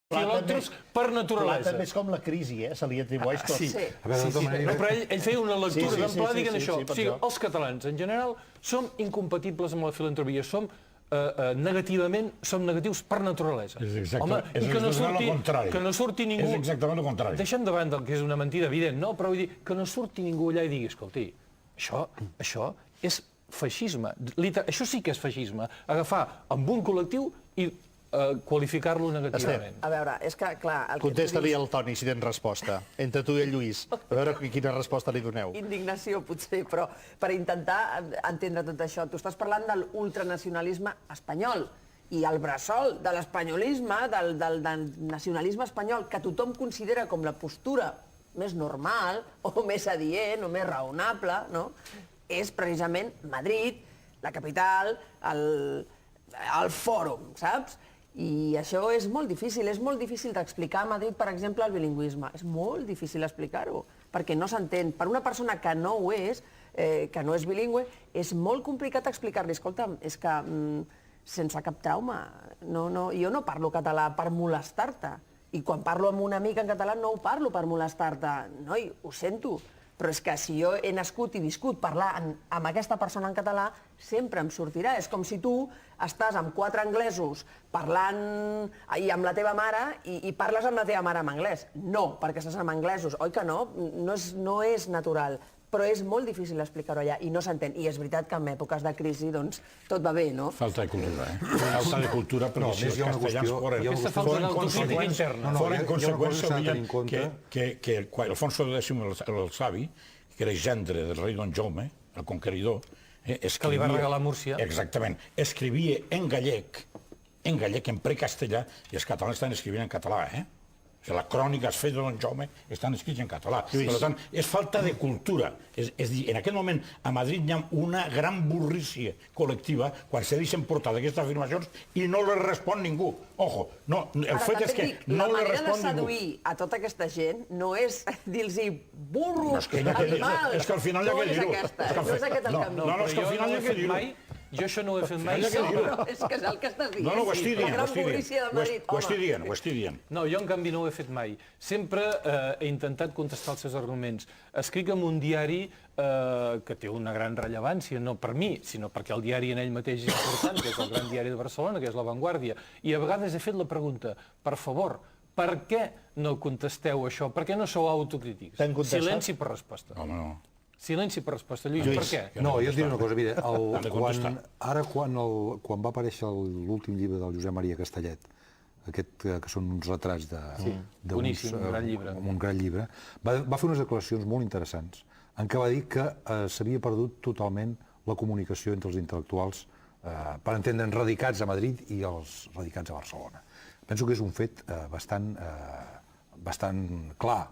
filòctros per naturalesa. També és com la crisi, se li atribueix tot. Sí, però ell feia una lectura d'amplada dient això. O sigui, els catalans, en general, som incompatibles amb la filantropia. Som negativament, som negatius per naturalesa. És exactament el contrari. Que no surti ningú... És exactament el contrari. Deixem de banda que és una mentida evident, no? Però vull dir, que no surti ningú allà i digui, escolti, això és feixisme. Això sí que és feixisme. Agafar amb un col·lectiu i qualificar-lo negativament. A veure, és que, clar... Contesta-li al Toni, si tens resposta. Entre tu i el Lluís. A veure quina resposta li doneu. Indignació, potser, però per intentar entendre tot això, tu estàs parlant de l'ultranacionalisme espanyol i el bressol de l'espanyolisme, del nacionalisme espanyol, que tothom considera com la postura més normal, o més adient, o més raonable, no? És precisament Madrid, la capital, el fòrum, saps? I això és molt difícil d'explicar a Madrid, per exemple, el bilingüisme. És molt difícil explicar-ho, perquè no s'entén. Per una persona que no ho és, que no és bilingüe, és molt complicat explicar-li, escolta'm, és que sense cap trauma, jo no parlo català per molestar-te, i quan parlo amb un amic en català no ho parlo per molestar-te. Noi, ho sento, però és que si jo he nascut i viscut parlant amb aquesta persona en català, sempre em sortirà. És com si tu estàs amb 4 anglesos parlant amb la teva mare i parles amb la teva mare en anglès. No, perquè estàs amb anglesos. Oi que no? No és natural. Però és molt difícil explicar-ho allà i no s'entén. I és veritat que en èpoques de crisi, doncs, tot va bé, no? Falta de cultura, Falta de cultura, però si els castellans foren conseqüència que Alfonso X el Savi, que era gendre del rei Don Jaume, el conqueridor, que li va regalar Múrcia. Exactament. Escrivia en gallec, en precastellà, i els catalans estan escrivint en català, La crònica es feia de Don Jaume estan escrits en català. Per tant, és falta de cultura. És dir, en aquest moment a Madrid hi ha una gran burrícia col·lectiva quan se deixen portar d'aquestes afirmacions i no les respon ningú. Ojo, el fet és que no les respon ningú. La manera de seduir a tota aquesta gent no és dir-los burros, animals... És que al final hi ha que dir-ho. No és aquest el camí. No, és que al final hi ha que dir-ho. Jo això no ho he fet mai. És que és el que estàs dient. No, ho estic dient, La gran burrícia de Madrid. ho estic dient. No, jo en canvi no ho he fet mai. Sempre he intentat contestar els seus arguments. Escric en un diari que té una gran rellevància, no per mi, sinó perquè el diari en ell mateix és important, que és el Gran Diari de Barcelona, que és La Vanguardia. I a vegades he fet la pregunta, per favor, per què no contesteu això? Per què no sou autocrítics? Silenci per resposta. Home, no. Silenci per resposta. Lluís, per què? No, jo et diré una cosa, mira, quan va aparèixer l'últim llibre del Josep Maria Castellet, aquest que són uns retrats boníssim, un gran llibre. Un gran llibre, va fer unes declaracions molt interessants en què va dir que s'havia perdut totalment la comunicació entre els intel·lectuals, per entendre'n, radicats a Madrid i els radicats a Barcelona. Penso que és un fet bastant clar.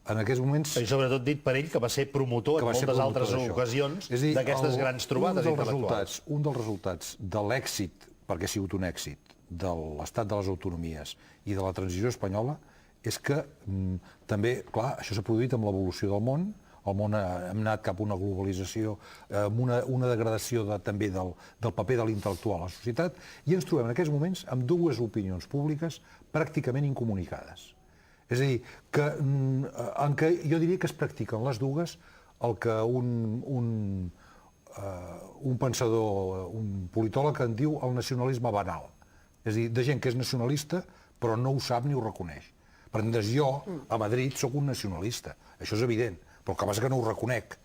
En aquests moments... I sobretot dit per ell, que va ser promotor en moltes altres ocasions d'aquestes grans trobades intel·lectuals. Un dels resultats de l'èxit, perquè ha sigut un èxit, de l'estat de les autonomies i de la transició espanyola, és que també, clar, això s'ha produït amb l'evolució del món, el món hem anat cap a una globalització, amb una degradació també del paper de l'intel·lectual a la societat, i ens trobem en aquests moments amb dues opinions públiques pràcticament incomunicades. És a dir, que jo diria que es practiquen les dues el que un pensador, un politòleg en diu el nacionalisme banal. És a dir, de gent que és nacionalista però no ho sap ni ho reconeix. Per tant, jo, a Madrid, sóc un nacionalista. Això és evident, però el que passa és que no ho reconec.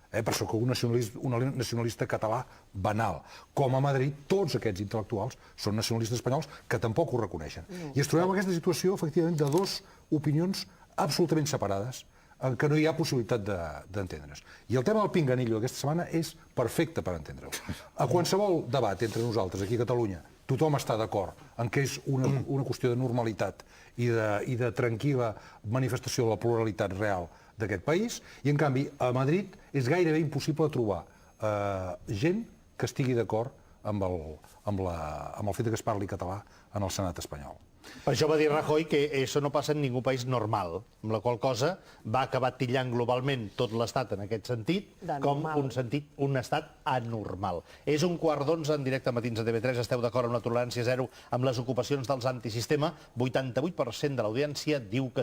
Però sóc un nacionalista català banal. Com a Madrid, tots aquests intel·lectuals són nacionalistes espanyols que tampoc ho reconeixen. I ens trobem en aquesta situació, efectivament, de dues opinions absolutament separades, en què no hi ha possibilitat d'entendre's. I el tema del pinganillo aquesta setmana és perfecte per entendre-ho. A qualsevol debat entre nosaltres aquí a Catalunya, tothom està d'acord en què és una qüestió de normalitat i de tranquil·la manifestació de la pluralitat real d'aquest país, i en canvi a Madrid és gairebé impossible trobar gent que estigui d'acord amb el fet que es parli català en el Senat espanyol. Per això va dir Rajoy que això no passa en ningú país normal, amb la qual cosa va acabar titllant globalment tot l'estat en aquest sentit com un estat anormal. És 11:15 en directe a Matins de TV3. Esteu d'acord amb la tolerància zero amb les ocupacions dels antisistema? 88% de l'audiència diu que